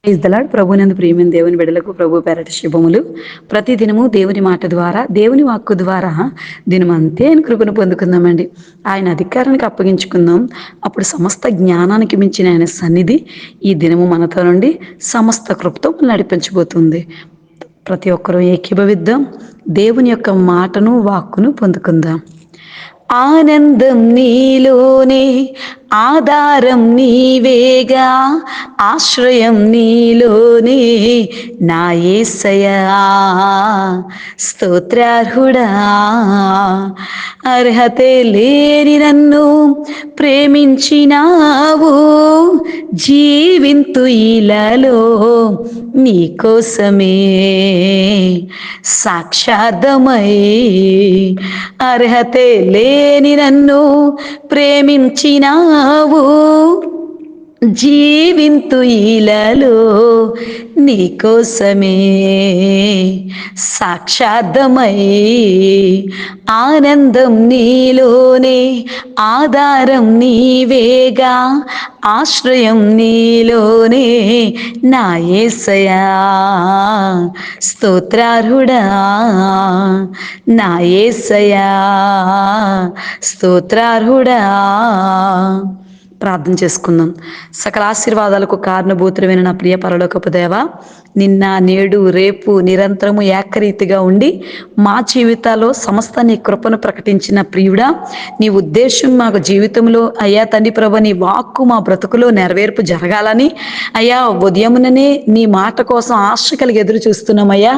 Praise the lord. ప్రభునందు ప్రియమైన దేవుని బిడ్డలకు ప్రభు పేరట శుభములు. ప్రతిదినము దేవుని మాట ద్వారా, దేవుని వాక్కు ద్వారా దినమంతే ఆయన కృపను పొందుకుందామండి. ఆయన అధికారానికి అప్పగించుకుందాం. అప్పుడు సమస్త జ్ఞానానికి మించిన ఆయన సన్నిధి ఈ దినము మనతో నుండి సమస్త కృపతో నడిపించబోతుంది. ప్రతి ఒక్కరూ ఏకీభవిద్దాం. దేవుని యొక్క మాటను వాక్కును పొందుకుందాం. ఆనందం నీలోనే, ఆధారం నీవేగా, ఆశ్రయం నీలోనే నా యేసయ్యా. స్తోత్రార్హుడా, అర్హతే లేని నన్ను ప్రేమించినావు, జీవింతు ఇలాలో నీకోసమే సాక్షార్థమై. అర్హతే లేని నన్ను ప్రేమించినావు, జీవింతు ఇలాలో నీకోసమే సాక్షార్థమై. ఆనందం నీలోనే, ఆధారం నీవేగా, ఆశ్రయం నీలోనే నా యేసయ్యా. స్తోత్రార్హుడా, నా యేసయ్యా. స్తోత్రార్హుడా. ప్రార్థన చేసుకుందాం. సకల ఆశీర్వాదాలకు కారణభూతుడైన నా ప్రియ పరలోకపు దేవా, నిన్న నేడు రేపు నిరంతరము ఏకరీతిగా ఉండి మా జీవితాల్లో సమస్త నీ కృపను ప్రకటించిన ప్రియుడా, నీ ఉద్దేశం మాకు జీవితంలో అయ్యా తండ్రి ప్రభు, నీ వాక్కు మా బ్రతుకులో నెరవేర్పు జరగాలని అయ్యా ఉదయముననే నీ మాట కోసం ఆశ కలిగి ఎదురు చూస్తున్నామయ్యా.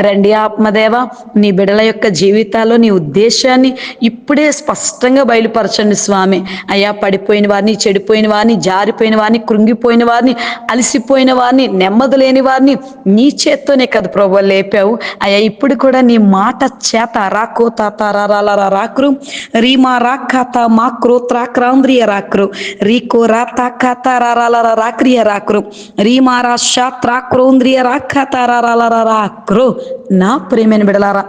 రండి ఆత్మదేవ, నీ బిడల యొక్క జీవితాల్లో నీ ఉద్దేశాన్ని ఇప్పుడే స్పష్టంగా బయలుపరచండి స్వామి. అయ్యా పడిపోయిన వారిని, చెడిపోయిన వారిని, జారిపోయిన వారిని, కృంగిపోయిన వారిని, అలసిపోయిన వారిని, నెమ్మది లేని వారిని నీ చేత్తోనే కదా ప్రభు లేపావు. అయ్యా ఇప్పుడు కూడా నీ మాట చేత రాకో రాక్రు రీమా రాఖాత మాక్రో త్రాక్రాంద్రియ రాక్రు రీకో రాతాఖాత రాక్రియ రాక్రు రీమారా శాత్రాక్రోంద్రియ రాఖాత రాక్రు. నా ప్రేమైన బిడలారా,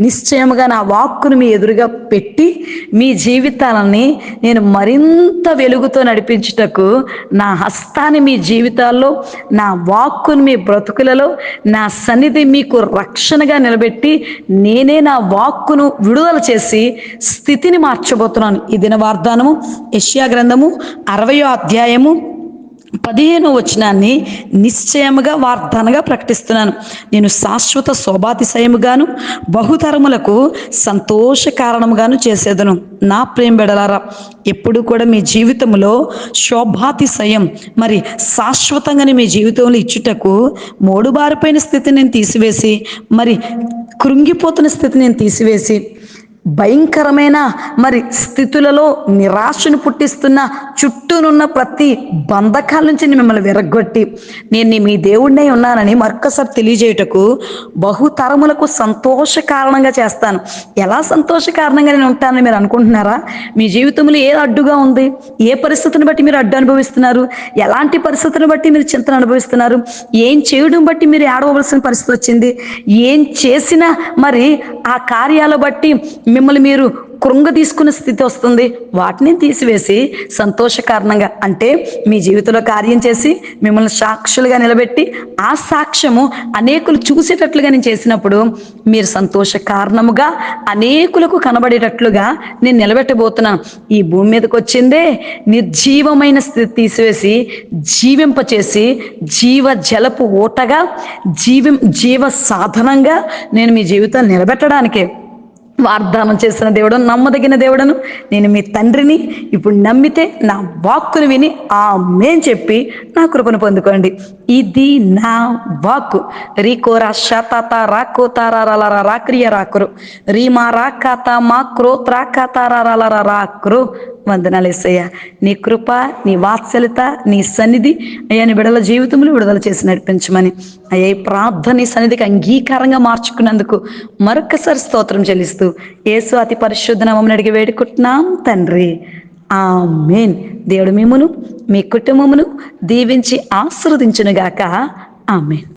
నిశ్చయముగా నా వాక్కును మీ ఎదురుగా పెట్టి మీ జీవితాలని నేను మరింత వెలుగుతో నడిపించుటకు నా హస్తాన్ని మీ జీవితాల్లో, నా వాక్కును మీ బ్రతుకులలో, నా సన్నిధి మీకు రక్షణగా నిలబెట్టి నేనే నా వాక్కును విడుదల చేసి స్థితిని మార్చబోతున్నాను. ఈ దిన వాగ్దానము యెషయా గ్రంథము 60వ అధ్యాయము 15వ వచనాన్ని నిశ్చయముగా వాగ్దానంగా ప్రకటిస్తున్నాను. నేను శాశ్వత శోభాతిశయముగాను బహుతరములకు సంతోష కారణముగాను చేసేదను. నా ప్రేమ బిడలారా, ఎప్పుడు కూడా మీ జీవితంలో శోభాతిశయం మరి శాశ్వతంగానే మీ జీవితంలో ఇచ్చుటకు మోడుబారిపోయిన స్థితిని నేను తీసివేసి, మరి కృంగిపోతున్న స్థితిని నేను తీసివేసి, భయంకరమైన మరి స్థితులలో నిరాశను పుట్టిస్తున్న చుట్టూనున్న ప్రతి బంధకాల నుంచి మిమ్మల్ని విరగొట్టి నేను మీ దేవుడినై ఉన్నానని మరొకసారి తెలియజేయుటకు బహుతరములకు సంతోష కారణంగా చేస్తాను. ఎలా సంతోష కారణంగా నేను ఉంటానని మీరు అనుకుంటున్నారా? మీ జీవితంలో ఏ అడ్డుగా ఉంది? ఏ పరిస్థితిని బట్టి మీరు అడ్డు అనుభవిస్తున్నారు? ఎలాంటి పరిస్థితిని బట్టి మీరు చింతన అనుభవిస్తున్నారు? ఏం చేయడం బట్టి మీరు ఏడవలసిన పరిస్థితి వచ్చింది? ఏం చేసినా మరి ఆ కార్యాల బట్టి మిమ్మల్ని మీరు కృంగ తీసుకున్న స్థితి వస్తుంది. వాటిని తీసివేసి సంతోష కారణంగా, అంటే మీ జీవితంలో కార్యం చేసి మిమ్మల్ని సాక్షులుగా నిలబెట్టి ఆ సాక్ష్యము అనేకులు చూసేటట్లుగా నేను చేసినప్పుడు మీరు సంతోష కారణముగా అనేకులకు కనబడేటట్లుగా నేను నిలబెట్టబోతున్నాను. ఈ భూమి మీదకి వచ్చిందే నిర్జీవమైన స్థితి తీసివేసి జీవింపచేసి జీవ జలపు ఊటగా జీవ సాధనంగా నేను మీ జీవితాన్ని నిలబెట్టడానికే వాగ్దానం చేసిన దేవుడు, నమ్మదగిన దేవుడను నేను మీ తండ్రిని. ఇప్పుడు నమ్మితే నా వాక్కును విని ఆమేన్ చెప్పి నా కృపను పొందుకోండి. ఇది నా వాక్కు. రీకోరా శాతాత రాకోతారాల రాక్రియ రాకురు రీమా రాకాత మాక్రో త్రాకాతారాల రాకురు. వందనాలు యేసయ్య. నీ కృప, నీ వాత్సల్యత, నీ సన్నిధి అయ్యా నీ బిడల జీవితంలో విడుదల చేసి నడిపించమని అయ్యా ఈ ప్రార్థన నీ సన్నిధికి అంగీకారంగా మార్చుకున్నందుకు మరొకసారి స్తోత్రం చెల్లిస్తూ యేసు అతి పరిశుద్ధ నామమున అడిగి వేడుకుంటున్నాం తండ్రి, ఆమేన్. దేవుడు మిమ్మును మీ కుటుంబమును దీవించి ఆశీర్వదించునుగాక. ఆమేన్.